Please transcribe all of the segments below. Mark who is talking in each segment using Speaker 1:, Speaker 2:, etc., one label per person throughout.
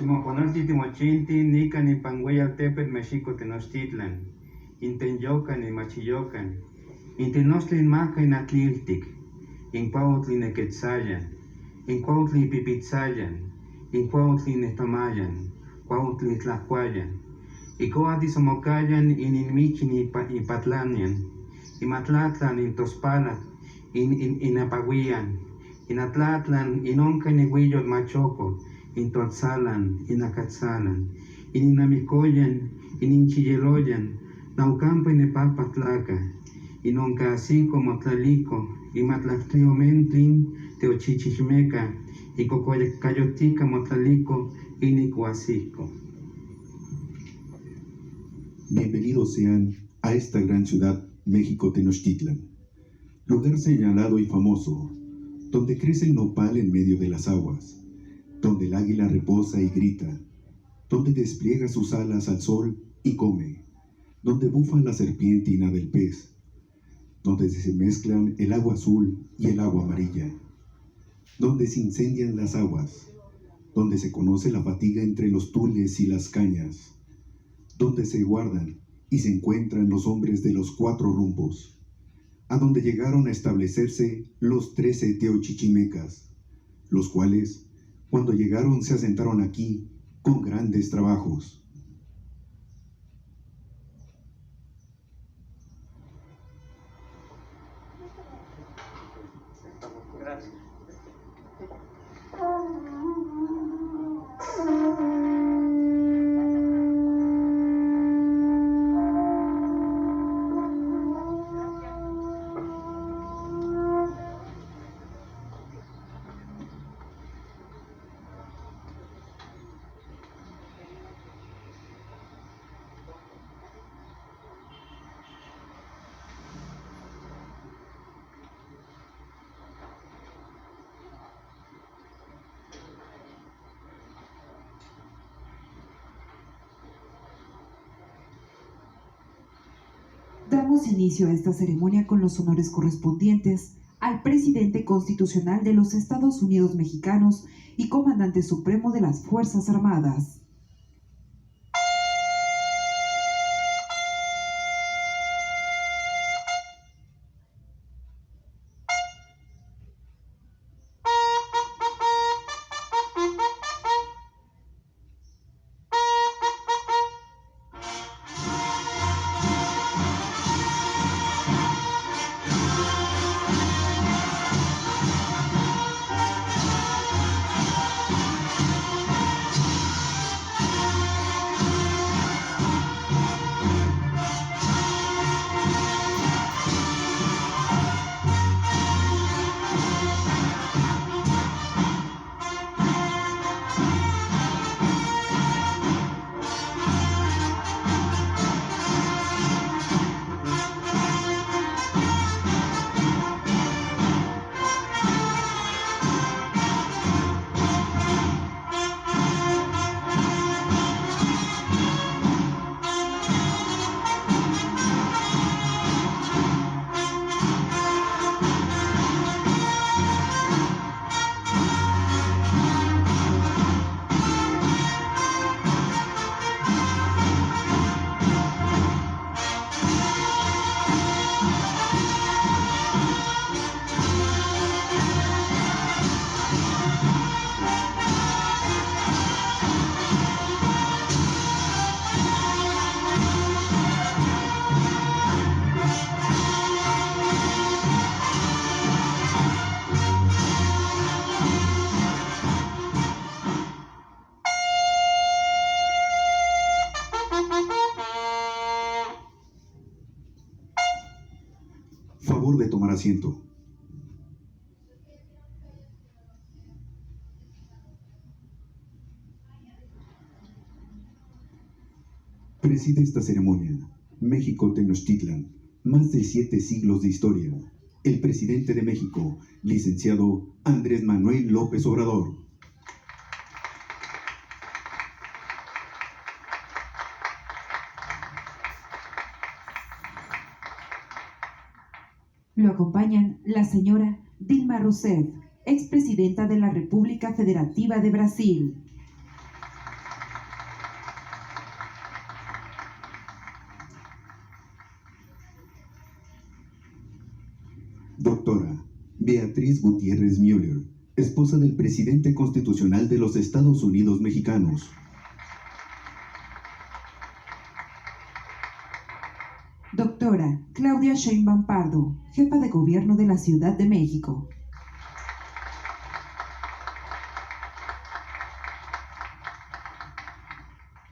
Speaker 1: Simoconolti timochinti, nica ni Pangueyaltepetl, Mexico Tenochtitlan, Intenyocan y Machiyocan, Intenostli Maca y Atliltic, Incuautli Nequetzayan, Incuautli Pipitzayan, Incuautli Netomayan, Cuautli Tlacuayan, Icoati Somocayan, Ininmichin y Patlanian, Imatlatlan, Intospala, Inapaguian, Inatlatlan, Inonca ni Huillot Machoco, Intolzalan, Inacatzalan, Ininamicoyan, Ininchiyeloyan, Naucampa Inepapatlaca, Inonca así como Tlalico, Imatlactliomentlin, Teochichimeca, y Cocoyayotica Motlalico, Inicuasico.
Speaker 2: Bienvenidos sean a esta gran ciudad, México Tenochtitlan, lugar señalado y famoso, donde crece el nopal en medio de las aguas, donde el águila reposa y grita, donde despliega sus alas al sol y come, donde bufa la serpiente y nada el pez, donde se mezclan el agua azul y el agua amarilla, donde se incendian las aguas, donde se conoce la fatiga entre los tules y las cañas, donde se guardan y se encuentran los hombres de los 4 rumbos, a donde llegaron a establecerse los 13 teochichimecas, los cuales, cuando llegaron, se asentaron aquí con grandes trabajos.
Speaker 1: Gracias.
Speaker 3: Damos inicio a esta ceremonia con los honores correspondientes al presidente constitucional de los Estados Unidos mexicanos y comandante supremo de las Fuerzas Armadas.
Speaker 2: Favor de tomar asiento. Preside esta ceremonia, México Tenochtitlan, más de 7 siglos de historia, el presidente de México, licenciado Andrés Manuel López Obrador.
Speaker 3: Lo acompañan la señora Dilma Rousseff, expresidenta de la República Federativa de Brasil.
Speaker 2: Beatriz Gutiérrez Müller, esposa del presidente constitucional de los Estados Unidos mexicanos.
Speaker 3: Doctora Claudia Sheinbaum Pardo, jefa de gobierno de la Ciudad de México.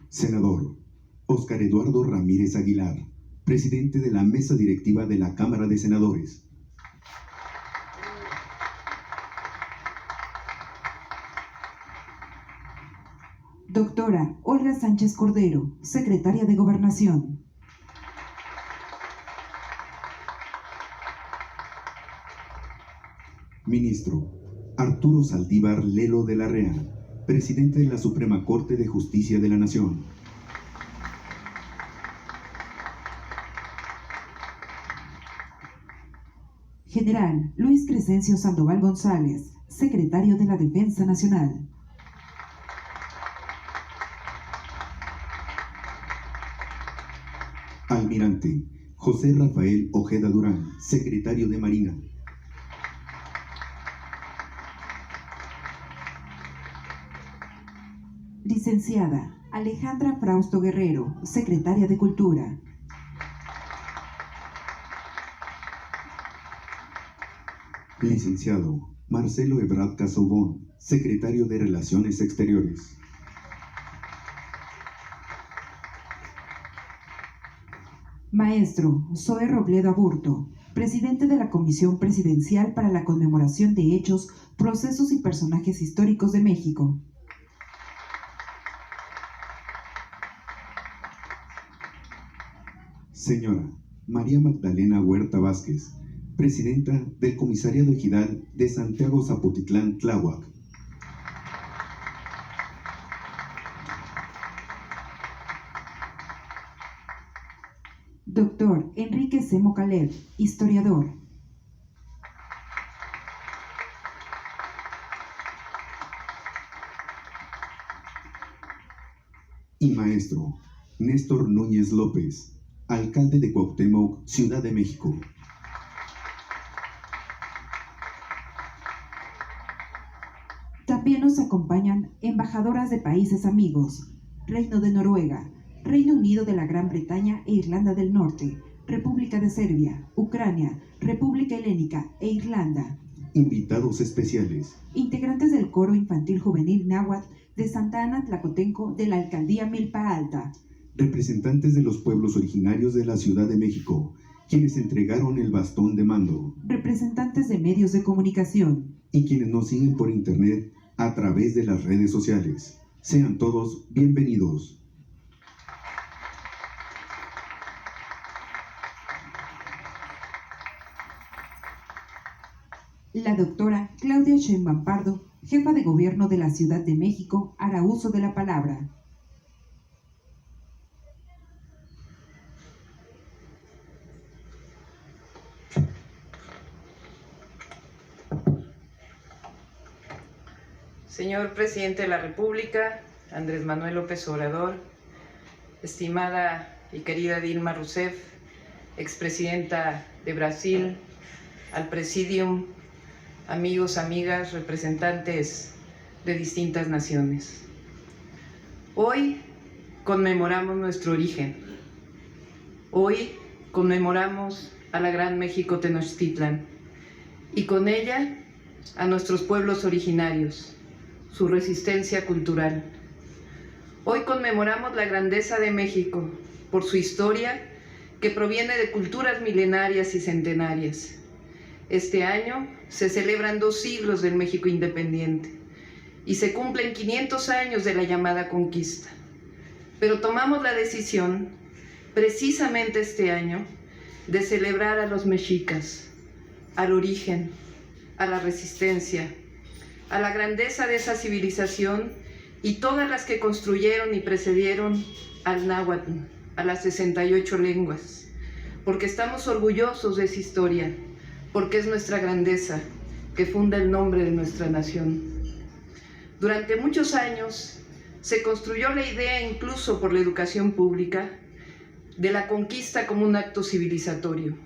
Speaker 2: Senador Óscar Eduardo Ramírez Aguilar, presidente de la mesa directiva de la Cámara de Senadores.
Speaker 3: Doctora Olga Sánchez Cordero, secretaria de Gobernación.
Speaker 2: Ministro Arturo Saldívar Lelo de la Rea, presidente de la Suprema Corte de Justicia de la Nación.
Speaker 3: General Luis Crescencio Sandoval González, secretario de la Defensa Nacional.
Speaker 2: Almirante José Rafael Ojeda Durán, secretario de Marina.
Speaker 3: Licenciada Alejandra Frausto Guerrero, secretaria de Cultura.
Speaker 2: Licenciado Marcelo Ebrard Casaubon, secretario de Relaciones Exteriores.
Speaker 3: Maestro Zoe Robledo Aburto, presidente de la Comisión Presidencial para la Conmemoración de Hechos, Procesos y Personajes Históricos de México.
Speaker 2: Señora María Magdalena Huerta Vázquez, presidenta del Comisariado Ejidal de Santiago Zapotitlán, Tláhuac.
Speaker 3: Doctor Enrique C. Mocaleb, historiador.
Speaker 2: Y maestro Néstor Núñez López, alcalde de Cuauhtémoc, Ciudad de México.
Speaker 3: También nos acompañan embajadoras de países amigos: Reino de Noruega, Reino Unido de la Gran Bretaña e Irlanda del Norte, República de Serbia, Ucrania, República Helénica e Irlanda.
Speaker 2: Invitados especiales:
Speaker 3: Integrantes del Coro Infantil Juvenil Náhuatl de Santa Ana Tlacotenco de la Alcaldía Milpa Alta.
Speaker 2: Representantes de los pueblos originarios de la Ciudad de México, quienes entregaron el bastón de mando.
Speaker 3: Representantes de medios de comunicación.
Speaker 2: Y quienes nos siguen por internet a través de las redes sociales. Sean todos bienvenidos.
Speaker 3: La doctora Claudia Sheinbaum Pardo, jefa de gobierno de la Ciudad de México, hará uso de la palabra.
Speaker 4: Señor Presidente de la República, Andrés Manuel López Obrador, estimada y querida Dilma Rousseff, expresidenta de Brasil, al Presidium, amigos, amigas, representantes de distintas naciones. Hoy conmemoramos nuestro origen. Hoy conmemoramos a la Gran México Tenochtitlan y con ella a nuestros pueblos originarios, su resistencia cultural. Hoy conmemoramos la grandeza de México por su historia que proviene de culturas milenarias y centenarias. Este año se celebran 2 siglos del México independiente y se cumplen 500 años de la llamada conquista. Pero tomamos la decisión, precisamente este año, de celebrar a los mexicas, al origen, a la resistencia, a la grandeza de esa civilización y todas las que construyeron y precedieron al náhuatl, a las 68 lenguas, porque estamos orgullosos de esa historia, porque es nuestra grandeza que funda el nombre de nuestra nación. Durante muchos años se construyó la idea, incluso por la educación pública, de la conquista como un acto civilizatorio.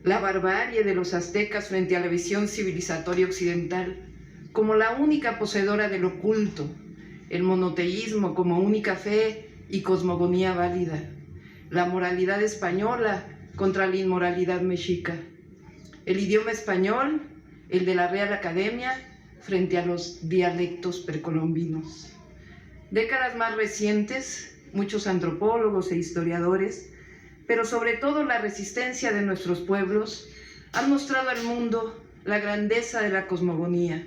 Speaker 4: la barbarie de los aztecas frente a la visión civilizatoria occidental como la única poseedora del oculto, el monoteísmo como única fe y cosmogonía válida, la moralidad española contra la inmoralidad mexica, el idioma español, el de la Real Academia, frente a los dialectos precolombinos. Décadas más recientes, muchos antropólogos e historiadores, pero sobre todo la resistencia de nuestros pueblos, han mostrado al mundo la grandeza de la cosmogonía,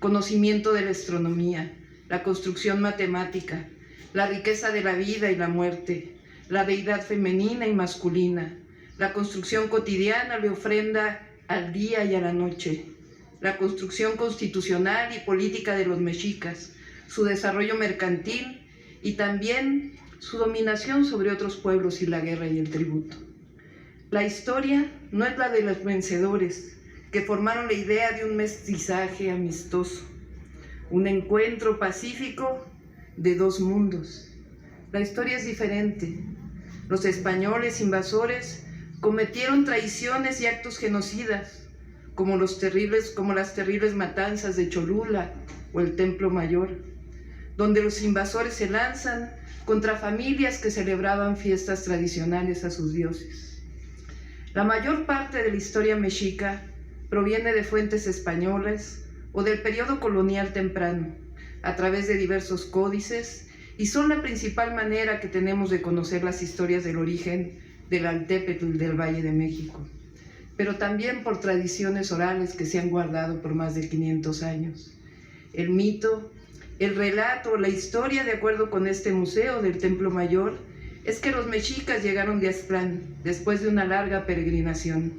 Speaker 4: conocimiento de la astronomía, la construcción matemática, la riqueza de la vida y la muerte, la deidad femenina y masculina, la construcción cotidiana le ofrenda al día y a la noche, la construcción constitucional y política de los mexicas, su desarrollo mercantil y también su dominación sobre otros pueblos y la guerra y el tributo. La historia no es la de los vencedores, que formaron la idea de un mestizaje amistoso, un encuentro pacífico de dos mundos. La historia es diferente. Los españoles invasores cometieron traiciones y actos genocidas, como las terribles matanzas de Cholula o el Templo Mayor, donde los invasores se lanzan contra familias que celebraban fiestas tradicionales a sus dioses. La mayor parte de la historia mexica proviene de fuentes españolas o del periodo colonial temprano, a través de diversos códices, y son la principal manera que tenemos de conocer las historias del origen del Altépetl del Valle de México, pero también por tradiciones orales que se han guardado por más de 500 años. El mito, el relato, la historia, de acuerdo con este museo del Templo Mayor, es que los mexicas llegaron de Aztlán después de una larga peregrinación.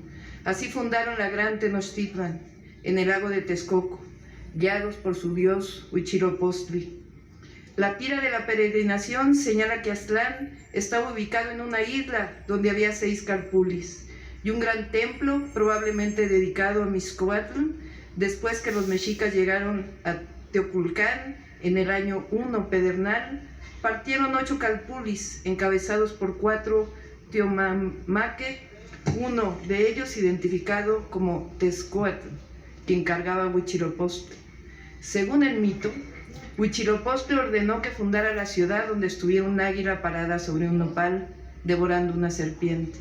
Speaker 4: Así fundaron la Gran Tenochtitlan en el lago de Texcoco, guiados por su dios Huitzilopochtli. La tira de la peregrinación señala que Aztlán estaba ubicado en una isla donde había 6 calpulis y un gran templo probablemente dedicado a Mixcoatl, después que los mexicas llegaron a Teoculcán en el año 1 pedernal. Partieron 8 calpulis encabezados por 4 teomamaque, uno de ellos identificado como Tezcuatl, quien cargaba a Huitzilopochtli. Según el mito, Huitzilopochtli ordenó que fundara la ciudad donde estuviera un águila parada sobre un nopal, devorando una serpiente.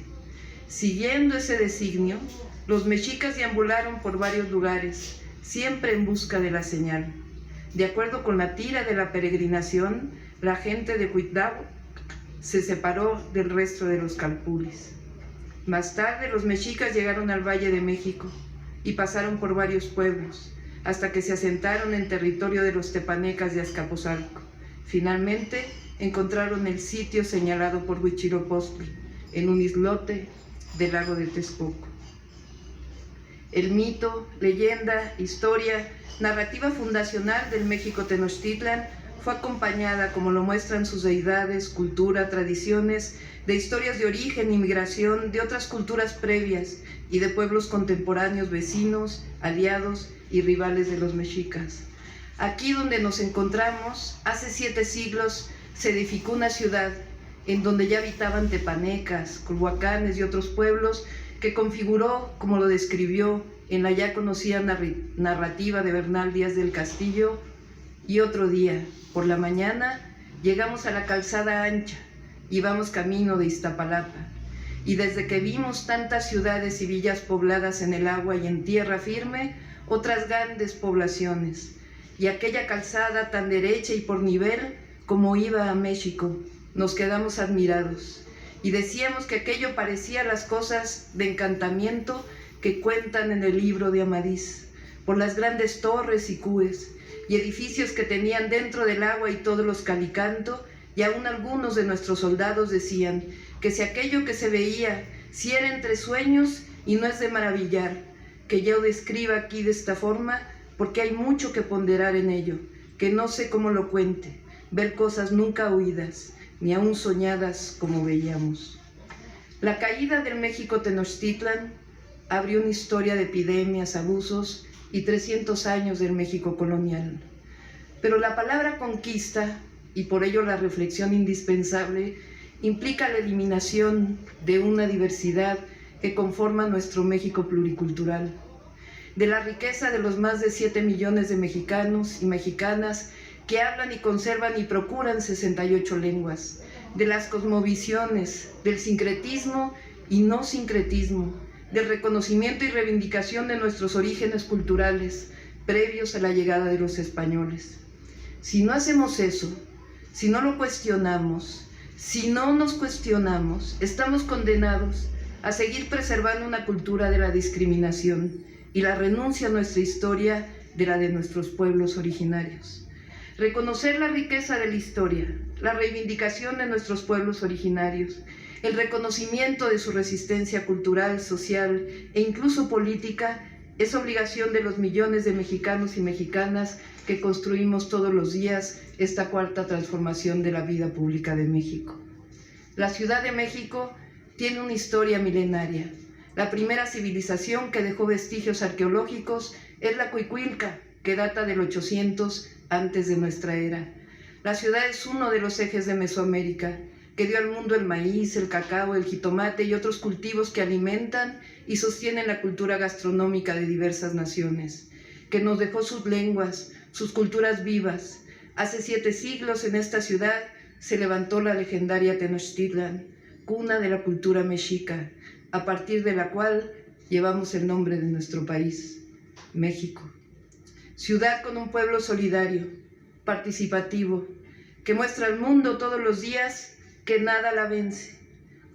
Speaker 4: Siguiendo ese designio, los mexicas deambularon por varios lugares, siempre en busca de la señal. De acuerdo con la tira de la peregrinación, la gente de Cuitláhuac se separó del resto de los calpulis. Más tarde, los mexicas llegaron al Valle de México y pasaron por varios pueblos, hasta que se asentaron en territorio de los tepanecas de Azcapotzalco. Finalmente, encontraron el sitio señalado por Huitzilopochtli, en un islote del lago de Texcoco. El mito, leyenda, historia, narrativa fundacional del México Tenochtitlan fue acompañada, como lo muestran sus deidades, cultura, tradiciones, de historias de origen y migración de otras culturas previas y de pueblos contemporáneos, vecinos, aliados y rivales de los mexicas. Aquí donde nos encontramos, hace 7 siglos se edificó una ciudad en donde ya habitaban tepanecas, culhuacanes y otros pueblos, que configuró, como lo describió en la ya conocida narrativa de Bernal Díaz del Castillo. Y otro día, por la mañana, llegamos a la calzada ancha, íbamos camino de Iztapalapa, y desde que vimos tantas ciudades y villas pobladas en el agua y en tierra firme, otras grandes poblaciones, y aquella calzada tan derecha y por nivel como iba a México, nos quedamos admirados, y decíamos que aquello parecía las cosas de encantamiento que cuentan en el libro de Amadís, por las grandes torres y cúes, y edificios que tenían dentro del agua y todos los calicanto, y aún algunos de nuestros soldados decían que si aquello que se veía, si era entre sueños y no es de maravillar, que yo describa aquí de esta forma, porque hay mucho que ponderar en ello, que no sé cómo lo cuente, ver cosas nunca oídas, ni aún soñadas como veíamos. La caída del México Tenochtitlan abrió una historia de epidemias, abusos y 300 años del México colonial. Pero la palabra conquista, y por ello la reflexión indispensable, implica la eliminación de una diversidad que conforman nuestro México pluricultural, de la riqueza de los más de 7 millones de mexicanos y mexicanas que hablan y conservan y procuran 68 lenguas, de las cosmovisiones, del sincretismo y no sincretismo, del reconocimiento y reivindicación de nuestros orígenes culturales previos a la llegada de los españoles. Si no hacemos eso, si no lo cuestionamos, si no nos cuestionamos, estamos condenados a seguir preservando una cultura de la discriminación y la renuncia a nuestra historia de la de nuestros pueblos originarios. Reconocer la riqueza de la historia, la reivindicación de nuestros pueblos originarios, el reconocimiento de su resistencia cultural, social e incluso política es obligación de los millones de mexicanos y mexicanas que construimos todos los días esta cuarta transformación de la vida pública de México. La Ciudad de México tiene una historia milenaria. La primera civilización que dejó vestigios arqueológicos es la Cuicuilca, que data del 800 antes de nuestra era. La ciudad es uno de los ejes de Mesoamérica, que dio al mundo el maíz, el cacao, el jitomate y otros cultivos que alimentan y sostienen la cultura gastronómica de diversas naciones, que nos dejó sus lenguas, sus culturas vivas. Hace 7 siglos en esta ciudad se levantó la legendaria Tenochtitlan, cuna de la cultura mexica, a partir de la cual llevamos el nombre de nuestro país, México. Ciudad con un pueblo solidario, participativo, que muestra al mundo todos los días que nada la vence.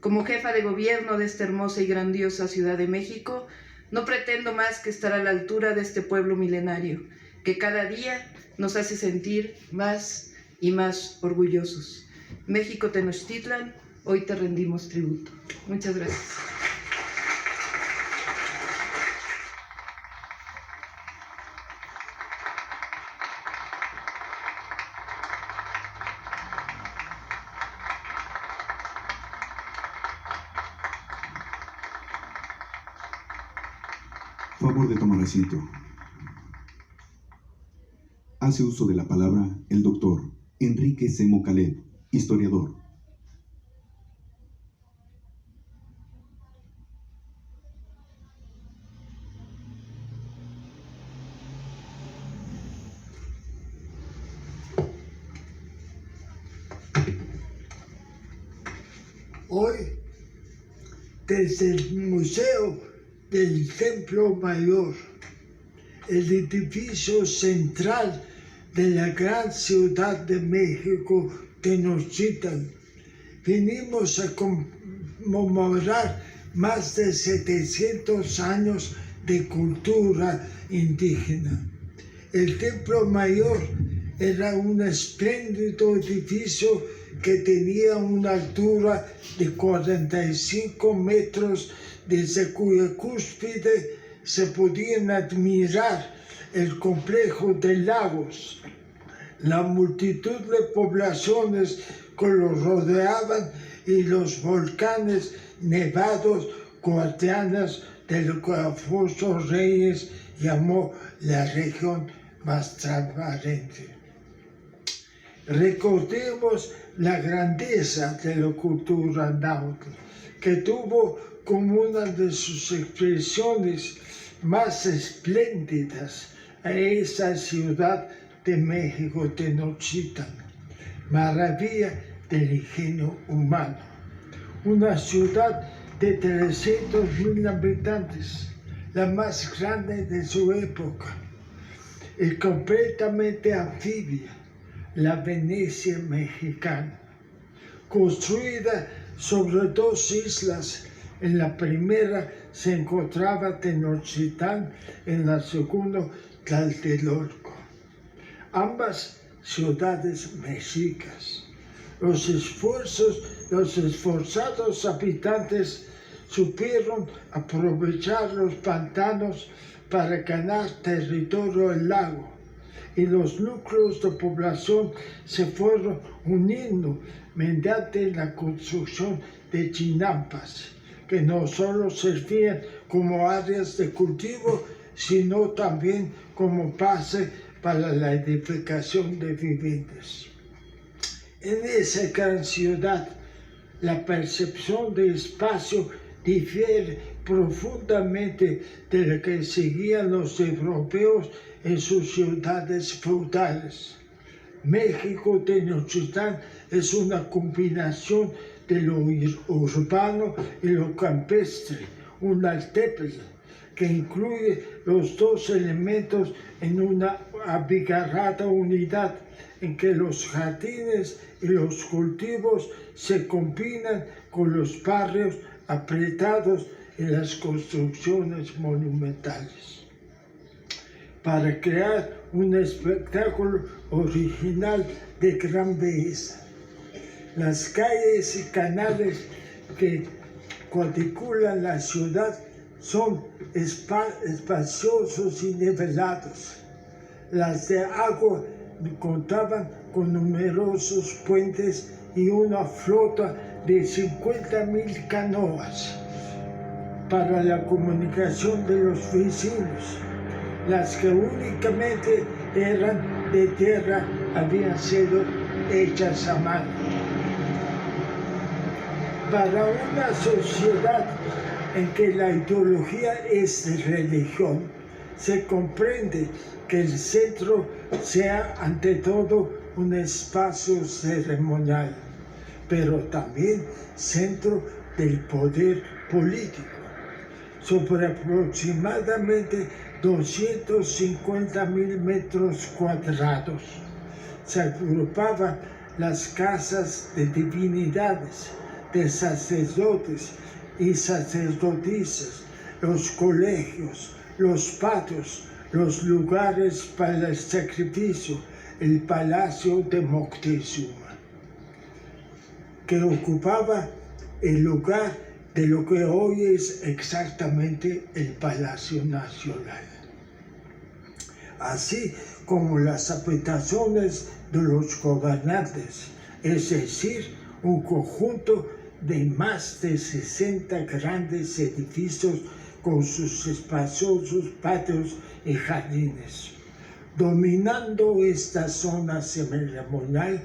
Speaker 4: Como jefa de gobierno de esta hermosa y grandiosa Ciudad de México, no pretendo más que estar a la altura de este pueblo milenario, que cada día nos hace sentir más y más orgullosos. México Tenochtitlan, hoy te rendimos tributo. Muchas gracias.
Speaker 2: Favor de tomar asiento. Hace uso de la palabra el doctor Enrique Semo Caleb, historiador.
Speaker 5: Hoy, desde el Museo del Templo Mayor, el edificio central de la gran Ciudad de México, Tenochtitlan, venimos a conmemorar más de 700 años de cultura indígena. El Templo Mayor era un espléndido edificio que tenía una altura de 45 metros, desde cuya cúspide se podían admirar el complejo de lagos, la multitud de poblaciones que lo rodeaban y los volcanes nevados guardianes de lo que Alfonso Reyes llamó la región más transparente. Recordemos la grandeza de la cultura náhuatl, que tuvo como una de sus expresiones más espléndidas a esa Ciudad de México, Tenochtitlan, maravilla del ingenio humano. Una ciudad de 300,000 habitantes, la más grande de su época, y completamente anfibia, la Venecia mexicana, construida sobre 2 islas. En la primera se encontraba Tenochtitlán, en la segunda Tlatelolco, ambas ciudades mexicas. Los esforzados habitantes supieron aprovechar los pantanos para ganar territorio al lago, y los núcleos de población se fueron uniendo mediante la construcción de chinampas, que no solo servían como áreas de cultivo, sino también como base para la edificación de viviendas. En esa gran ciudad, la percepción de espacio difiere profundamente de lo que seguían los europeos en sus ciudades feudales. México Tenochtitlán es una combinación de lo urbano y lo campestre, un altépetl que incluye los dos elementos en una abigarrada unidad en que los jardines y los cultivos se combinan con los barrios apretados y las construcciones monumentales, para crear un espectáculo original de gran belleza. Las calles y canales que cuadriculan la ciudad son espaciosos y nivelados. Las de agua contaban con numerosos puentes y una flota de 50,000 canoas para la comunicación de los vecinos. Las que únicamente eran de tierra habían sido hechas a mano. Para una sociedad en que la ideología es religión, se comprende que el centro sea ante todo un espacio ceremonial, pero también centro del poder político. Sobre aproximadamente 250,000 metros cuadrados se agrupaban las casas de divinidades, de sacerdotes y sacerdotisas, los colegios, los patios, los lugares para el sacrificio, el palacio de Moctezuma, que ocupaba el lugar de lo que hoy es exactamente el Palacio Nacional, así como las habitaciones de los gobernantes, es decir, un conjunto de más de 60 grandes edificios con sus espaciosos patios y jardines. Dominando esta zona ceremonial,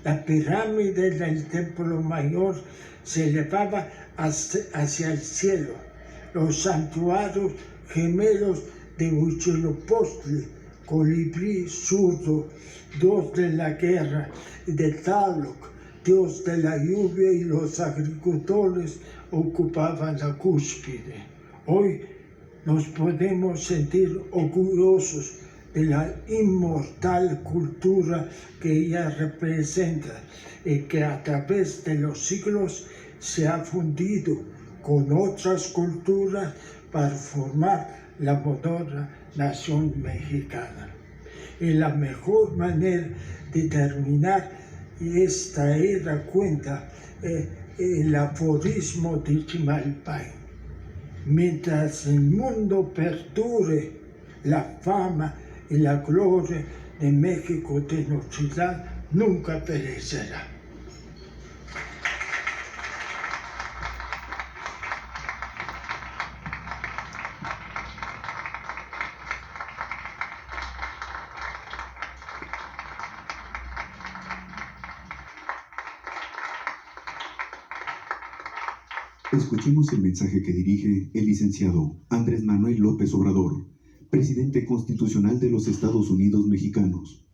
Speaker 5: la pirámide del Templo Mayor se elevaba hacia el cielo. Los santuarios gemelos de Huitzilopochtli, Colibrí zurdo, dios de la guerra, y de Tlaloc, dios de la lluvia y los agricultores, ocupaban la cúspide. Hoy nos podemos sentir orgullosos de la inmortal cultura que ella representa y que a través de los siglos se ha fundido con otras culturas para formar la moderna nación mexicana. Y la mejor manera de terminar esta era cuenta el aforismo de Chimalpay: mientras el mundo perdure, la fama y la gloria de México Tenochtitlán nunca perecerá.
Speaker 2: Escuchemos el mensaje que dirige el licenciado Andrés Manuel López Obrador, presidente constitucional de los Estados Unidos mexicanos.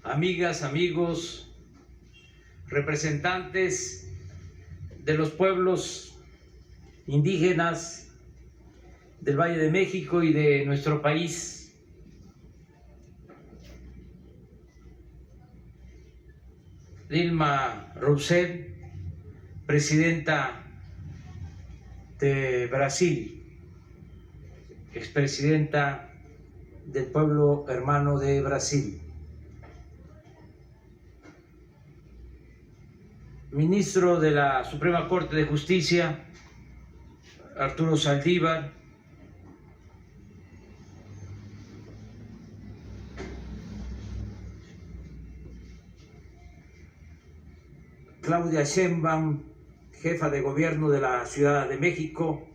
Speaker 6: Amigas, amigos, representantes de los pueblos indígenas del Valle de México y de nuestro país, Dilma Rousseff, presidenta de Brasil, expresidenta del pueblo hermano de Brasil, ministro de la Suprema Corte de Justicia, Arturo Saldívar, Claudia Sheinbaum, jefa de gobierno de la Ciudad de México,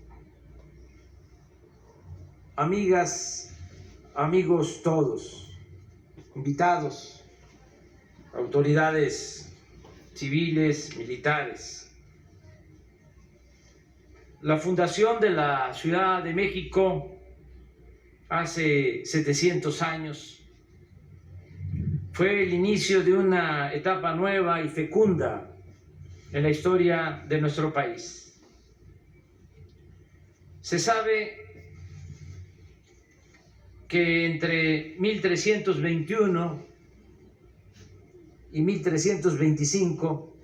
Speaker 6: amigas, amigos todos, invitados, autoridades civiles, militares. La fundación de la Ciudad de México hace 700 años fue el inicio de una etapa nueva y fecunda en la historia de nuestro país. Se sabe que entre 1321 y 1325,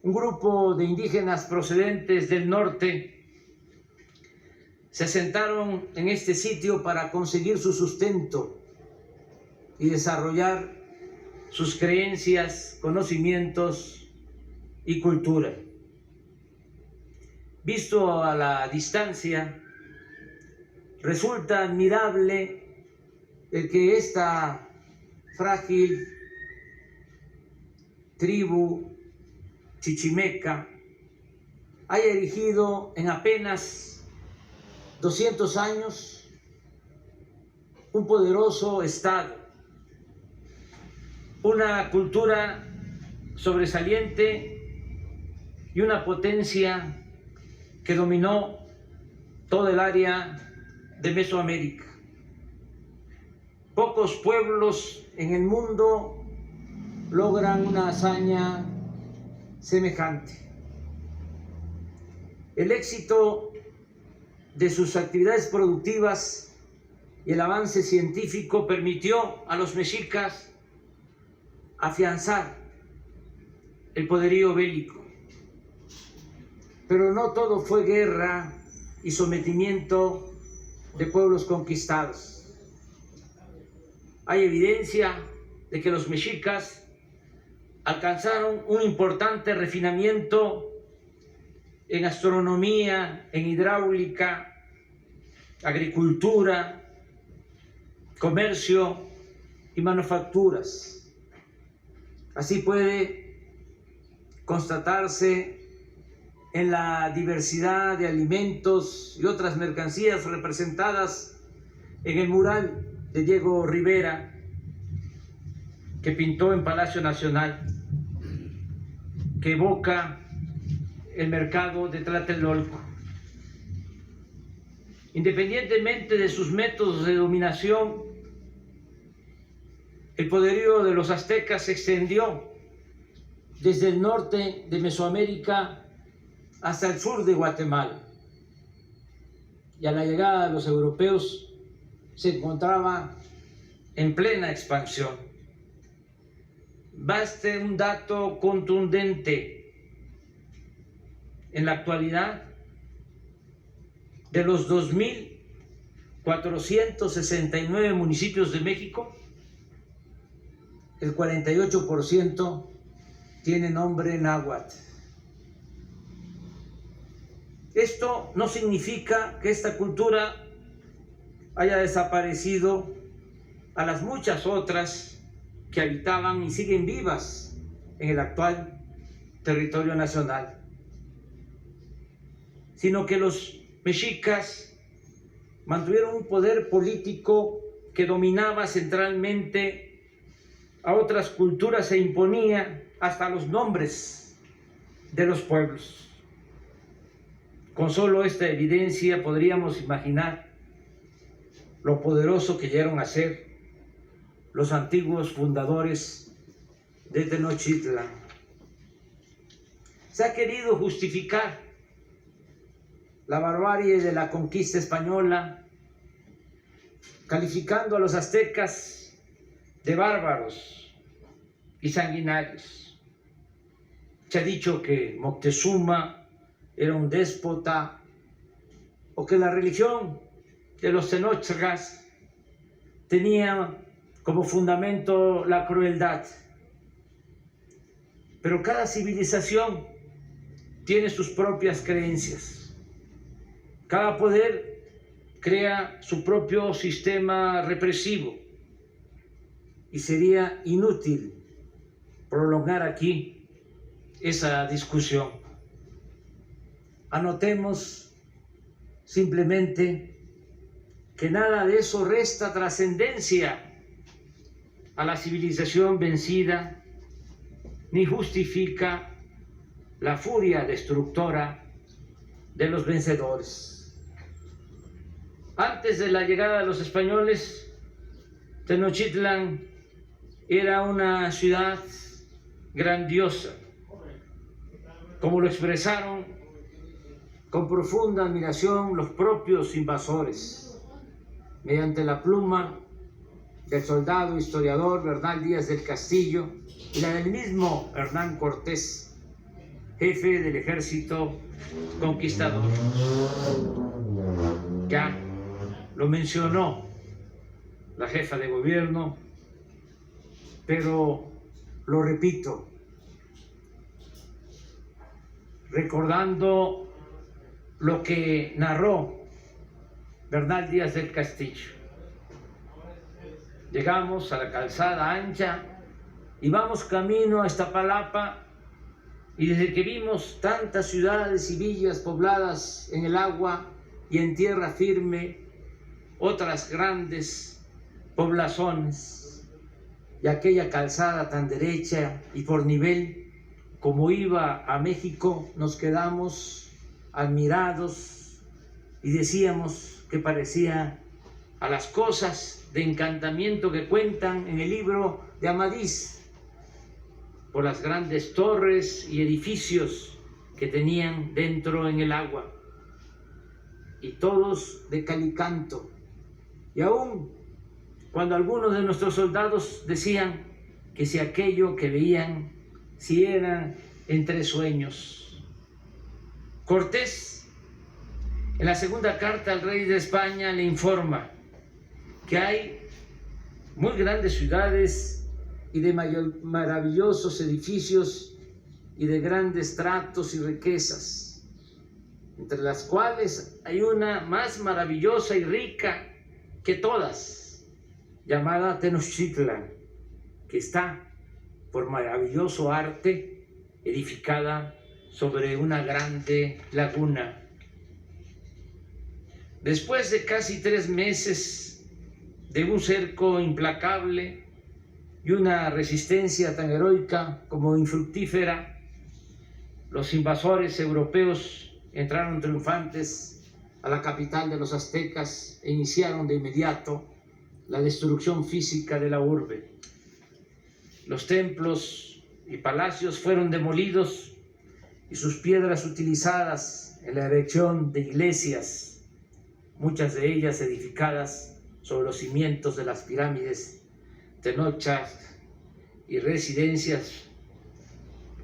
Speaker 6: un grupo de indígenas procedentes del norte se asentaron en este sitio para conseguir su sustento y desarrollar sus creencias, conocimientos y cultura. Visto a la distancia, resulta admirable el que esta frágil tribu chichimeca haya erigido en apenas 200 años un poderoso estado, una cultura sobresaliente y una potencia que dominó todo el área de Mesoamérica. Pocos pueblos en el mundo logran una hazaña semejante. El éxito de sus actividades productivas y el avance científico permitió a los mexicas afianzar el poderío bélico. Pero no todo fue guerra y sometimiento de pueblos conquistados. Hay evidencia de que los mexicas alcanzaron un importante refinamiento en astronomía, en hidráulica, agricultura, comercio y manufacturas. Así puede constatarse en la diversidad de alimentos y otras mercancías representadas en el mural de Diego Rivera, que pintó en Palacio Nacional, que evoca el mercado de Tlatelolco. Independientemente de sus métodos de dominación, el poderío de los aztecas se extendió desde el norte de Mesoamérica hasta el sur de Guatemala. Y a la llegada de los europeos se encontraba en plena expansión. Baste un dato contundente. En la actualidad, de los 2.469 municipios de México, el 48% tiene nombre náhuatl. Esto no significa que esta cultura haya desaparecido a las muchas otras que habitaban y siguen vivas en el actual territorio nacional, sino que los mexicas mantuvieron un poder político que dominaba centralmente a otras culturas e imponía hasta los nombres de los pueblos. Con solo esta evidencia podríamos imaginar lo poderoso que llegaron a ser los antiguos fundadores de Tenochtitlan. Se ha querido justificar la barbarie de la conquista española, calificando a los aztecas de bárbaros y sanguinarios. Se ha dicho que Moctezuma era un déspota o que la religión de los tenochtitlas tenía como fundamento la crueldad. Pero cada civilización tiene sus propias creencias. Cada poder crea su propio sistema represivo y sería inútil prolongar aquí esa discusión. Anotemos simplemente que nada de eso resta trascendencia a la civilización vencida, ni justifica la furia destructora de los vencedores. Antes de la llegada de los españoles, Tenochtitlan era una ciudad grandiosa, como lo expresaron con profunda admiración los propios invasores, mediante la pluma del soldado historiador Bernal Díaz del Castillo y la del mismo Hernán Cortés, jefe del ejército conquistador. Ya lo mencionó la jefa de gobierno, pero lo repito, recordando lo que narró Bernal Díaz del Castillo. Llegamos a la calzada ancha y vamos camino a Iztapalapa, y desde que vimos tantas ciudades y villas pobladas en el agua y en tierra firme, otras grandes poblaciones, y aquella calzada tan derecha y por nivel como iba a México, nos quedamos admirados y decíamos que parecía a las cosas de encantamiento que cuentan en el libro de Amadís, por las grandes torres y edificios que tenían dentro en el agua, y todos de cal y canto. Y aún cuando algunos de nuestros soldados decían que si aquello que veían, si era entre sueños. Cortés, en la segunda carta al rey de España, le informa que hay muy grandes ciudades y de maravillosos edificios y de grandes tratos y riquezas, entre las cuales hay una más maravillosa y rica que todas, llamada Tenochtitlan, que está por maravilloso arte edificada sobre una grande laguna. Después de casi 3 meses de un cerco implacable y una resistencia tan heroica como infructífera, los invasores europeos entraron triunfantes a la capital de los aztecas e iniciaron de inmediato la destrucción física de la urbe. Los templos y palacios fueron demolidos y sus piedras utilizadas en la erección de iglesias, muchas de ellas edificadas sobre los cimientos de las pirámides Tenochas, y residencias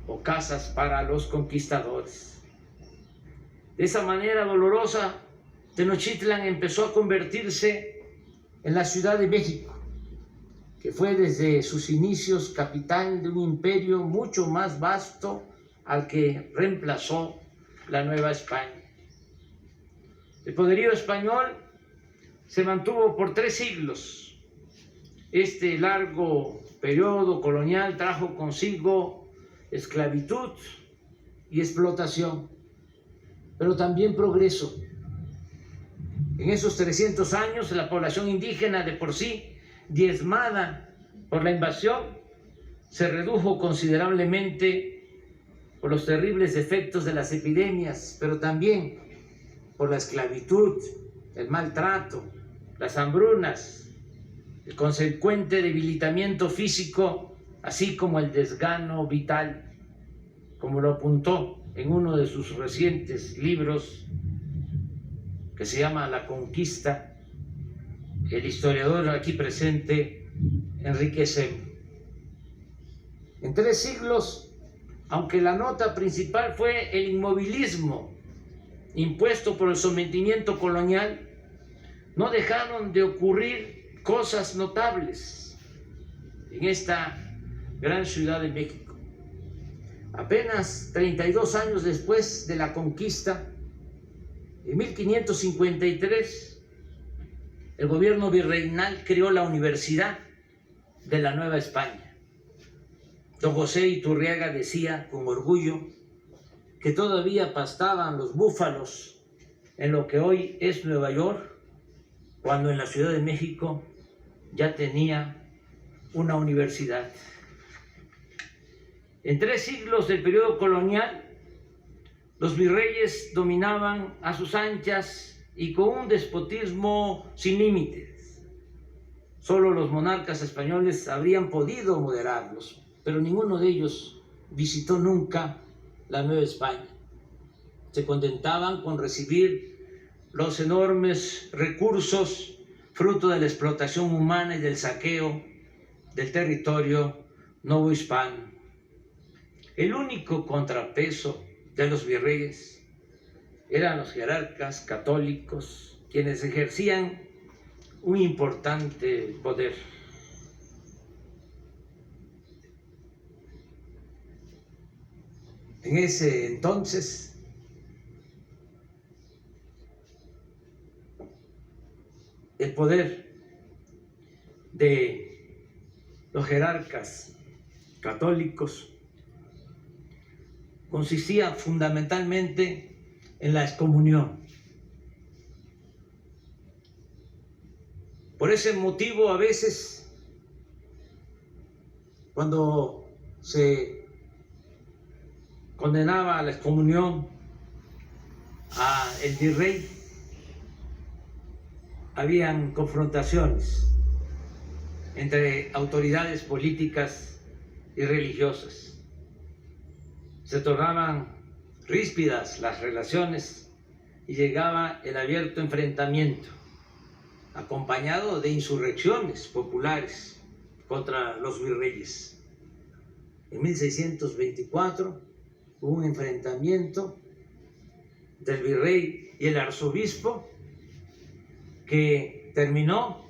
Speaker 6: o casas para los conquistadores. De esa manera dolorosa, Tenochtitlan empezó a convertirse en la Ciudad de México, que fue desde sus inicios capital de un imperio mucho más vasto al que reemplazó la Nueva España. El poderío español se mantuvo por 3 siglos. Este largo periodo colonial trajo consigo esclavitud y explotación, pero también progreso. En esos 300 años, la población indígena, de por sí diezmada por la invasión, se redujo considerablemente por los terribles efectos de las epidemias, pero también por la esclavitud, el maltrato, las hambrunas, el consecuente debilitamiento físico, así como el desgano vital, como lo apuntó en uno de sus recientes libros, que se llama La Conquista, el historiador aquí presente, Enrique Sem. En 3 siglos, aunque la nota principal fue el inmovilismo impuesto por el sometimiento colonial, no dejaron de ocurrir cosas notables en esta gran Ciudad de México. Apenas 32 años después de la conquista, en 1553, el gobierno virreinal creó la Universidad de la Nueva España. Don José Iturriaga decía con orgullo que todavía pastaban los búfalos en lo que hoy es Nueva York, cuando en la Ciudad de México ya tenía una universidad. En 3 siglos del periodo colonial, los virreyes dominaban a sus anchas y con un despotismo sin límites. Solo los monarcas españoles habrían podido moderarlos, pero ninguno de ellos visitó nunca la Nueva España. Se contentaban con recibir los enormes recursos fruto de la explotación humana y del saqueo del territorio novohispano. El único contrapeso de los virreyes eran los jerarcas católicos, quienes ejercían un importante poder. En ese entonces, el poder de los jerarcas católicos consistía fundamentalmente en la excomunión. Por ese motivo, a veces, cuando se condenaba a la excomunión a el virrey, habían confrontaciones entre autoridades políticas y religiosas. Se tornaban ríspidas las relaciones y llegaba el abierto enfrentamiento, acompañado de insurrecciones populares contra los virreyes. En 1624 hubo un enfrentamiento del virrey y el arzobispo que terminó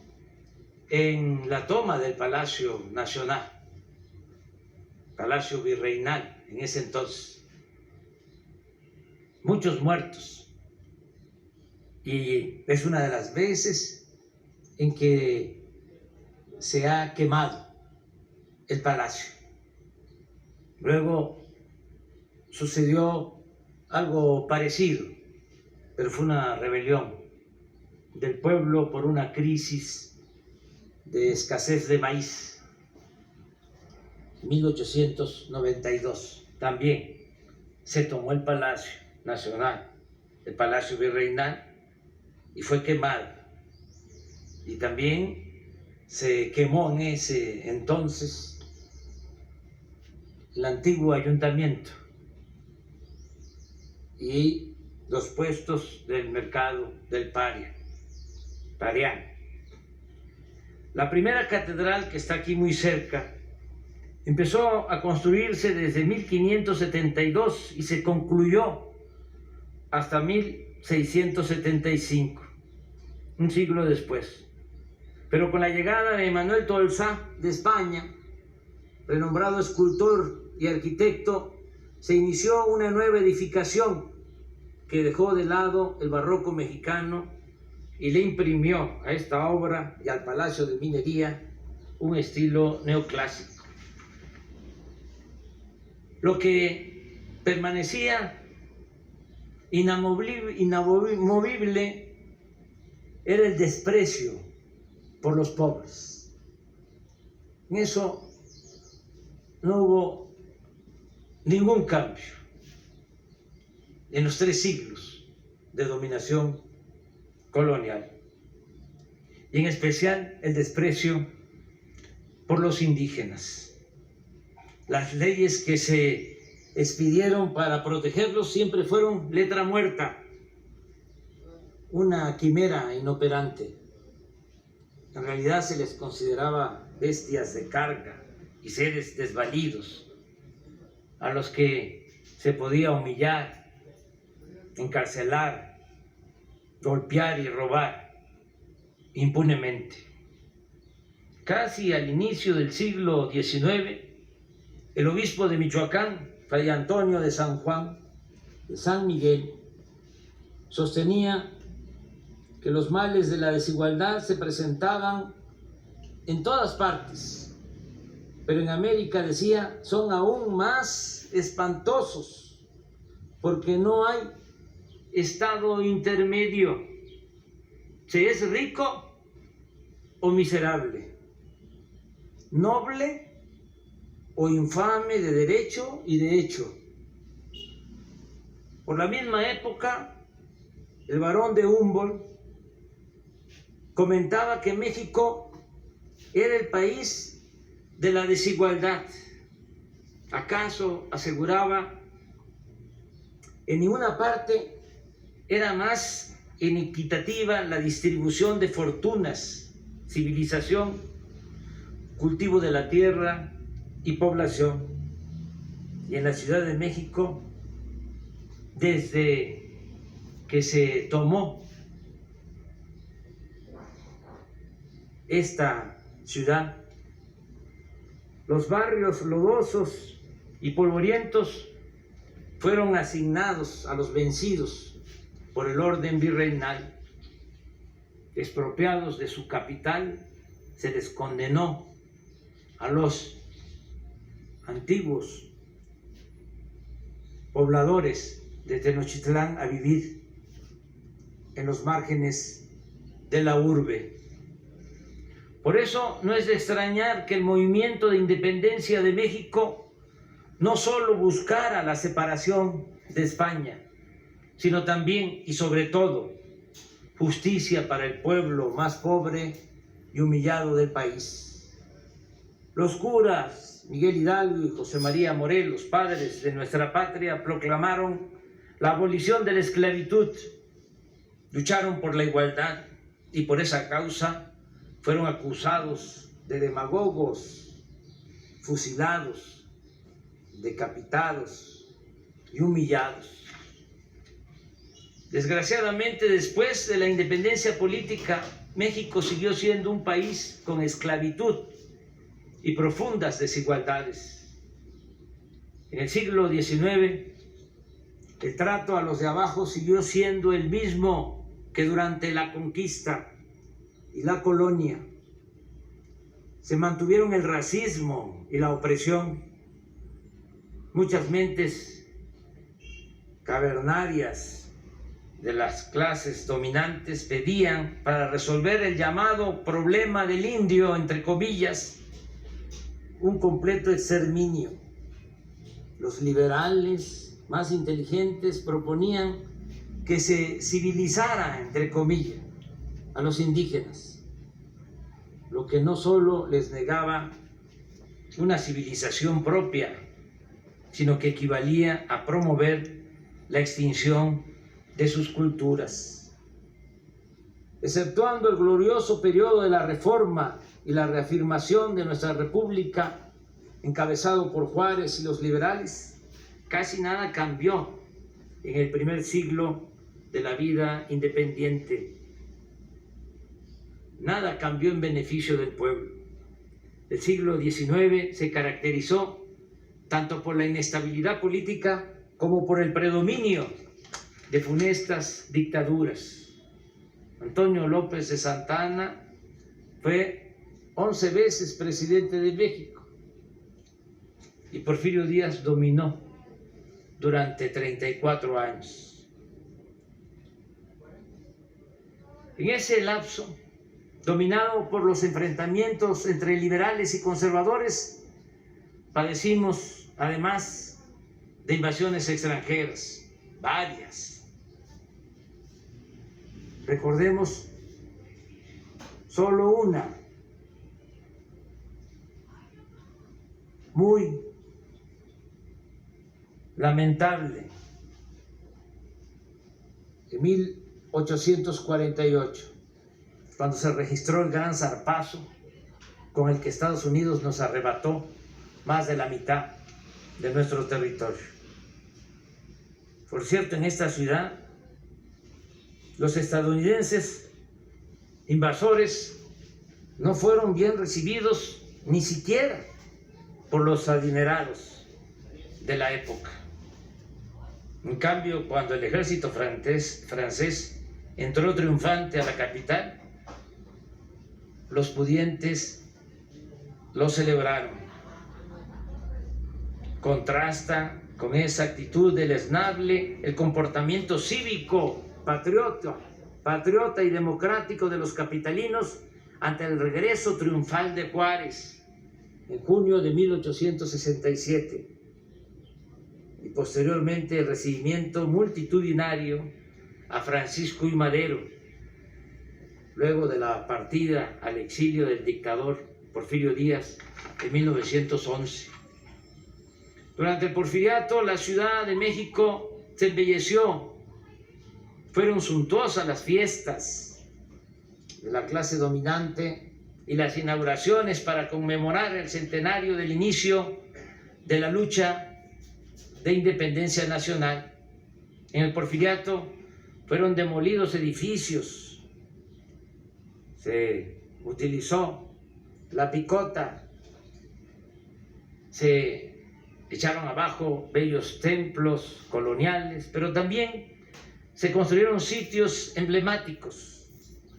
Speaker 6: en la toma del Palacio Nacional, Palacio Virreinal en ese entonces. Muchos muertos, y es una de las veces en que se ha quemado el palacio. Luego sucedió algo parecido, pero fue una rebelión del pueblo por una crisis de escasez de maíz. 1892 también se tomó el Palacio Nacional, el Palacio Virreinal, y fue quemado. Y también se quemó en ese entonces el antiguo ayuntamiento y los puestos del mercado del Parián. La primera catedral, que está aquí muy cerca, empezó a construirse desde 1572 y se concluyó hasta 1675, un siglo después. Pero con la llegada de Manuel Tolsá de España, renombrado escultor y arquitecto, se inició una nueva edificación que dejó de lado el barroco mexicano y le imprimió a esta obra y al Palacio de Minería un estilo neoclásico. Lo que permanecía inamovible era el desprecio por los pobres. En eso no hubo ningún cambio en los 3 siglos de dominación colonial, y en especial el desprecio por los indígenas. Las leyes que se expidieron para protegerlos siempre fueron letra muerta, una quimera inoperante. En realidad se les consideraba bestias de carga y seres desvalidos a los que se podía humillar, encarcelar, golpear y robar impunemente. Casi al inicio del siglo XIX, el obispo de Michoacán, Fray Antonio de San Juan, de San Miguel, sostenía que los males de la desigualdad se presentaban en todas partes, pero en América, decía, son aún más espantosos, porque no hay estado intermedio. Se es rico o miserable, noble o infame de derecho y de hecho. Por la misma época, el barón de Humboldt comentaba que México era el país de la desigualdad. ¿Acaso, aseguraba, en ninguna parte era más inequitativa la distribución de fortunas, civilización, cultivo de la tierra y población? Y en la Ciudad de México, desde que se tomó esta ciudad, los barrios lodosos y polvorientos fueron asignados a los vencidos por el orden virreinal. Expropiados de su capital, se les condenó a los antiguos pobladores de Tenochtitlán a vivir en los márgenes de la urbe. Por eso no es de extrañar que el movimiento de independencia de México no solo buscara la separación de España, sino también y sobre todo justicia para el pueblo más pobre y humillado del país. Los curas Miguel Hidalgo y José María Morelos, padres de nuestra patria, proclamaron la abolición de la esclavitud, lucharon por la igualdad y por esa causa fueron acusados de demagogos, fusilados, decapitados y humillados. Desgraciadamente, después de la independencia política, México siguió siendo un país con esclavitud y profundas desigualdades. En el siglo XIX, el trato a los de abajo siguió siendo el mismo que durante la conquista y la colonia. Se mantuvieron el racismo y la opresión. Muchas mentes cavernarias de las clases dominantes pedían, para resolver el llamado problema del indio, entre comillas, un completo exterminio. Los liberales más inteligentes proponían que se civilizara, entre comillas, a los indígenas, lo que no solo les negaba una civilización propia, sino que equivalía a promover la extinción de sus culturas. Exceptuando el glorioso periodo de la Reforma y la reafirmación de nuestra República, encabezado por Juárez y los liberales, casi nada cambió en el primer siglo de la vida independiente. Nada cambió en beneficio del pueblo. El siglo XIX se caracterizó tanto por la inestabilidad política como por el predominio de funestas dictaduras. Antonio López de Santa Anna fue 11 veces presidente de México y Porfirio Díaz dominó durante 34 años. En ese lapso, dominado por los enfrentamientos entre liberales y conservadores, padecimos además de invasiones extranjeras, varias. Recordemos solo una, muy lamentable, en 1848, cuando se registró el gran zarpazo con el que Estados Unidos nos arrebató más de la mitad de nuestro territorio. Por cierto, en esta ciudad, los estadounidenses invasores no fueron bien recibidos ni siquiera por los adinerados de la época. En cambio, cuando el ejército francés entró triunfante a la capital, los pudientes lo celebraron. Contrasta con esa actitud deleznable el comportamiento cívico, patriota y democrático de los capitalinos ante el regreso triunfal de Juárez en junio de 1867 y posteriormente el recibimiento multitudinario a Francisco I. Madero, luego de la partida al exilio del dictador Porfirio Díaz en 1911. Durante el porfiriato, la Ciudad de México se embelleció. Fueron suntuosas las fiestas de la clase dominante y las inauguraciones para conmemorar el centenario del inicio de la lucha de independencia nacional. En el porfiriato fueron demolidos edificios, se utilizó la picota, se echaron abajo bellos templos coloniales, pero también se construyeron sitios emblemáticos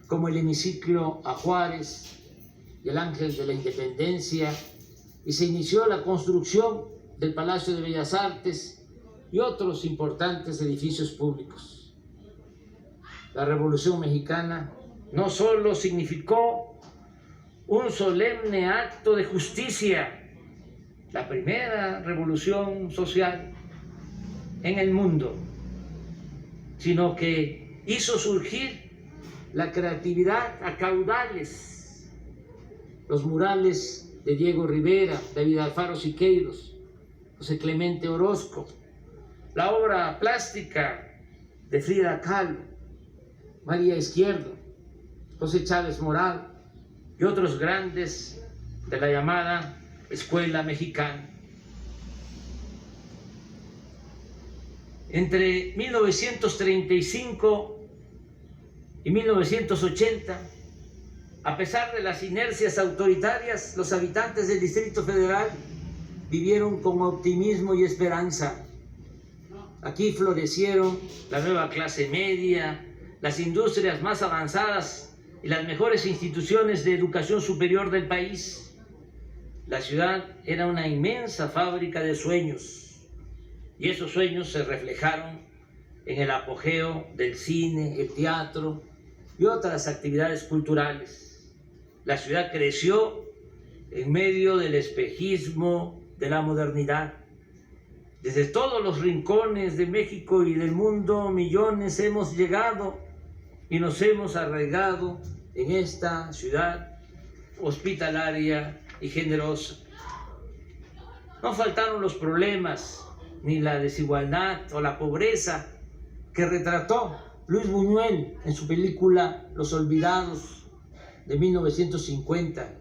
Speaker 6: como el hemiciclo a Juárez y el Ángel de la Independencia, y se inició la construcción del Palacio de Bellas Artes y otros importantes edificios públicos. La Revolución Mexicana no solo significó un solemne acto de justicia, la primera revolución social en el mundo, sino que hizo surgir la creatividad a caudales. Los murales de Diego Rivera, David Alfaro Siqueiros, José Clemente Orozco, la obra plástica de Frida Kahlo, María Izquierdo, José Chávez Moral y otros grandes de la llamada Escuela Mexicana. Entre 1935 y 1980, a pesar de las inercias autoritarias, los habitantes del Distrito Federal vivieron con optimismo y esperanza. Aquí florecieron la nueva clase media, las industrias más avanzadas y las mejores instituciones de educación superior del país. La ciudad era una inmensa fábrica de sueños, y esos sueños se reflejaron en el apogeo del cine, el teatro y otras actividades culturales. La ciudad creció en medio del espejismo de la modernidad. Desde todos los rincones de México y del mundo, millones hemos llegado y nos hemos arraigado en esta ciudad hospitalaria y generosa. No faltaron los problemas, ni la desigualdad o la pobreza que retrató Luis Buñuel en su película Los Olvidados de 1950,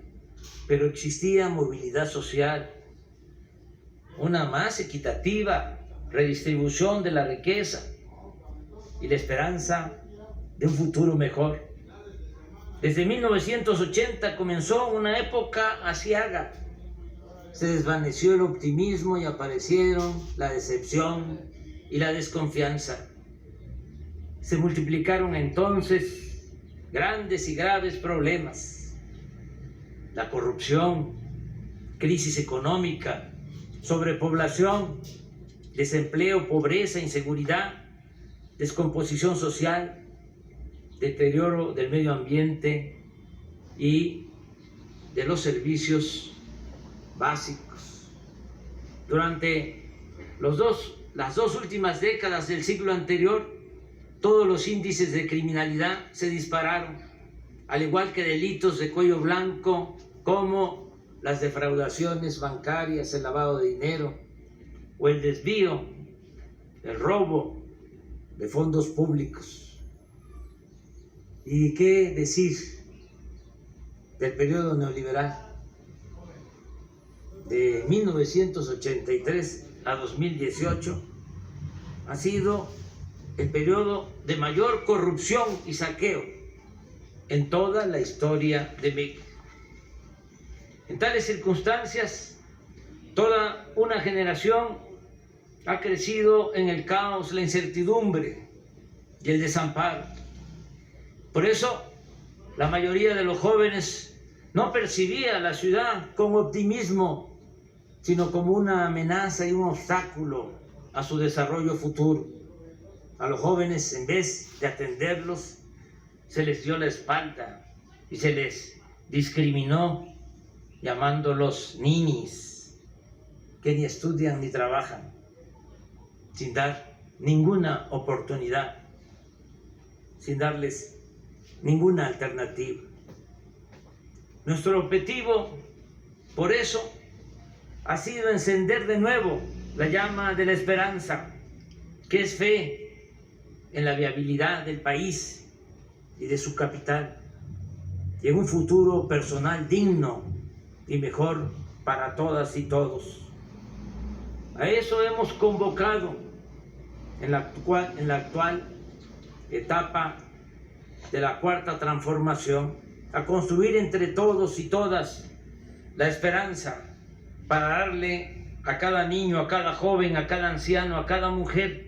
Speaker 6: pero existía movilidad social, una más equitativa redistribución de la riqueza y la esperanza de un futuro mejor. Desde 1980 comenzó una época aciaga. Se desvaneció el optimismo y aparecieron la decepción y la desconfianza. Se multiplicaron entonces grandes y graves problemas: la corrupción, crisis económica, sobrepoblación, desempleo, pobreza, inseguridad, descomposición social, deterioro del medio ambiente y de los servicios básicos. Durante las dos últimas décadas del siglo anterior, todos los índices de criminalidad se dispararon, al igual que delitos de cuello blanco como las defraudaciones bancarias, el lavado de dinero o el desvío, el robo de fondos públicos. ¿Y qué decir del periodo neoliberal? De 1983 a 2018 ha sido el periodo de mayor corrupción y saqueo en toda la historia de México. En tales circunstancias, toda una generación ha crecido en el caos, la incertidumbre y el desamparo. Por eso, la mayoría de los jóvenes no percibía la ciudad con optimismo, sino como una amenaza y un obstáculo a su desarrollo futuro. A los jóvenes, en vez de atenderlos, se les dio la espalda y se les discriminó llamándolos ninis, que ni estudian ni trabajan, sin dar ninguna oportunidad, sin darles ninguna alternativa. Nuestro objetivo, por eso, ha sido encender de nuevo la llama de la esperanza, que es fe en la viabilidad del país y de su capital, y en un futuro personal digno y mejor para todas y todos. A eso hemos convocado en la actual etapa de la cuarta transformación, a construir entre todos y todas la esperanza para darle a cada niño, a cada joven, a cada anciano, a cada mujer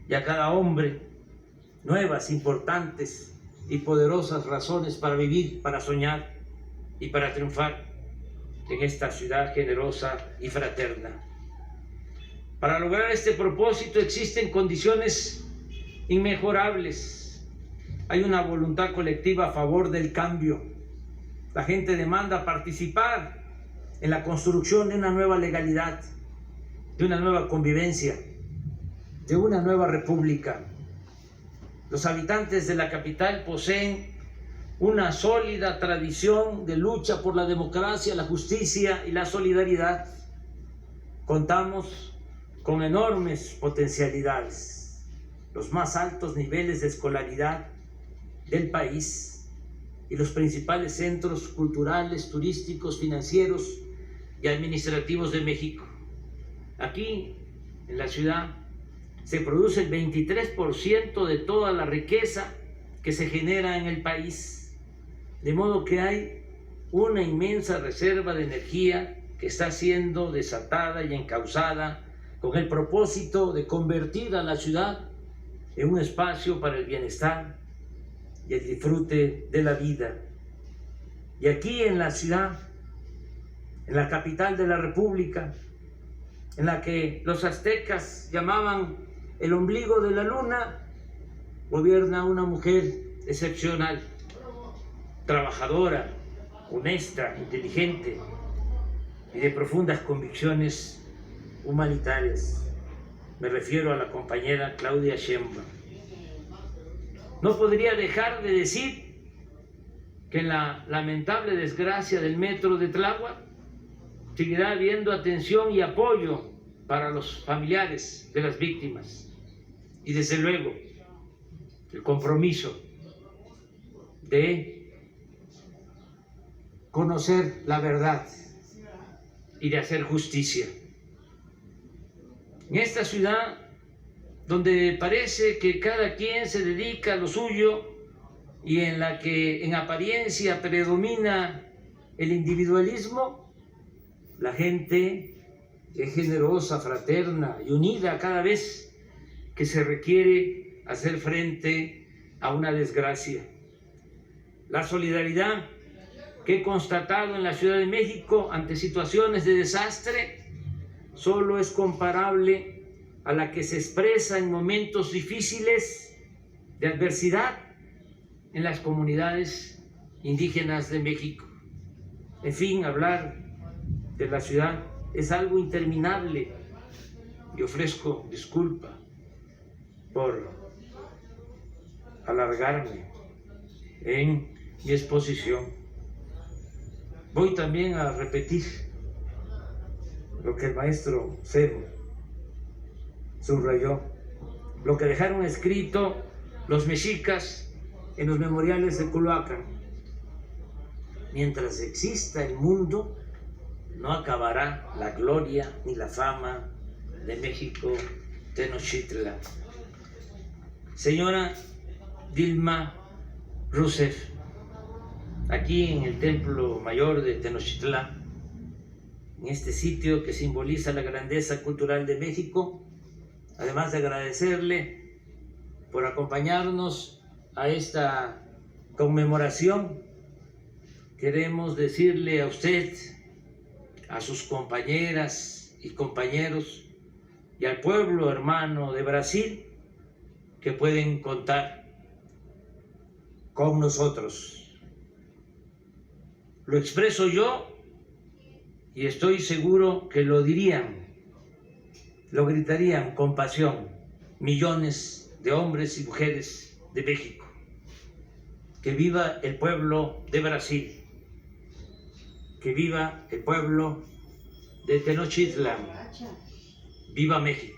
Speaker 6: y a cada hombre nuevas, importantes y poderosas razones para vivir, para soñar y para triunfar en esta ciudad generosa y fraterna. Para lograr este propósito existen condiciones inmejorables. Hay una voluntad colectiva a favor del cambio. La gente demanda participar en la construcción de una nueva legalidad, de una nueva convivencia, de una nueva república. Los habitantes de la capital poseen una sólida tradición de lucha por la democracia, la justicia y la solidaridad. Contamos con enormes potencialidades, los más altos niveles de escolaridad del país y los principales centros culturales, turísticos, financieros y administrativos de México. Aquí, en la ciudad, se produce el 23% de toda la riqueza que se genera en el país, de modo que hay una inmensa reserva de energía que está siendo desatada y encauzada con el propósito de convertir a la ciudad en un espacio para el bienestar y el disfrute de la vida. Y aquí en la ciudad, en la capital de la República, en la que los aztecas llamaban el ombligo de la luna, gobierna una mujer excepcional, trabajadora, honesta, inteligente y de profundas convicciones humanitarias. Me refiero a la compañera Claudia Sheinbaum. No podría dejar de decir que en la lamentable desgracia del metro de Tláhuac seguirá habiendo atención y apoyo para los familiares de las víctimas y desde luego el compromiso de conocer la verdad y de hacer justicia. En esta ciudad, donde parece que cada quien se dedica a lo suyo y en la que en apariencia predomina el individualismo, la gente es generosa, fraterna y unida cada vez que se requiere hacer frente a una desgracia. La solidaridad que he constatado en la Ciudad de México ante situaciones de desastre solo es comparable a la que se expresa en momentos difíciles de adversidad en las comunidades indígenas de México. En fin, hablar de la ciudad es algo interminable y ofrezco disculpa por alargarme en mi exposición. Voy también a repetir lo que el maestro Cebo subrayó, lo que dejaron escrito los mexicas en los memoriales de Culhuacán. Mientras exista el mundo, no acabará la gloria ni la fama de México Tenochtitlan. Señora Dilma Rousseff, aquí en el Templo Mayor de Tenochtitlán, en este sitio que simboliza la grandeza cultural de México, además de agradecerle por acompañarnos a esta conmemoración, queremos decirle a usted, a sus compañeras y compañeros y al pueblo hermano de Brasil que pueden contar con nosotros. lo expreso yo y estoy seguro que lo dirían, lo gritarían con pasión millones de hombres y mujeres de México. Que viva el pueblo de Brasil, que viva el pueblo de Tenochtitlan, viva México.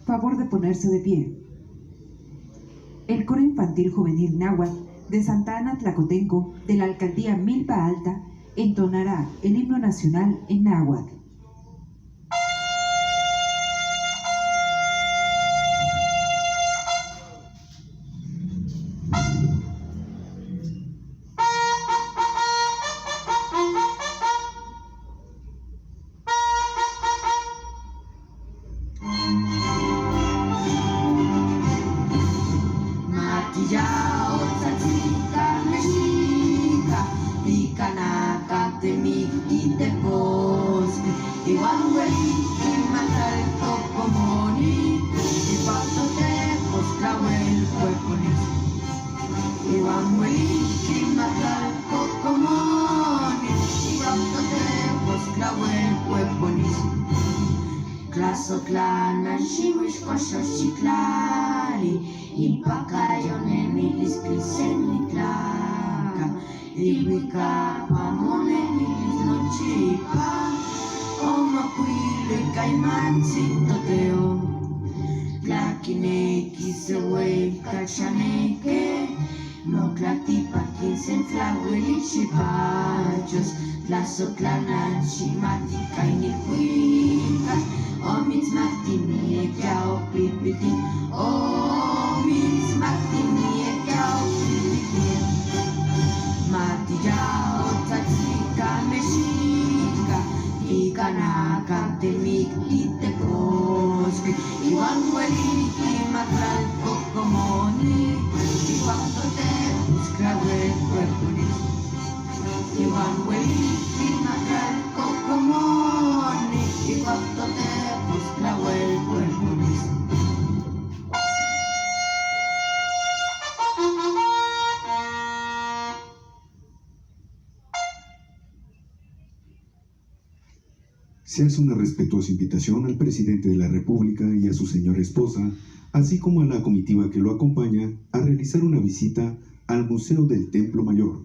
Speaker 3: Favor de ponerse de pie. El coro infantil juvenil náhuatl de Santa Ana Tlacotenco de la alcaldía Milpa Alta entonará el himno nacional en náhuatl.
Speaker 2: Se hace una respetuosa invitación al presidente de la República y a su señora esposa, así como a la comitiva que lo acompaña, a realizar una visita al Museo del Templo Mayor,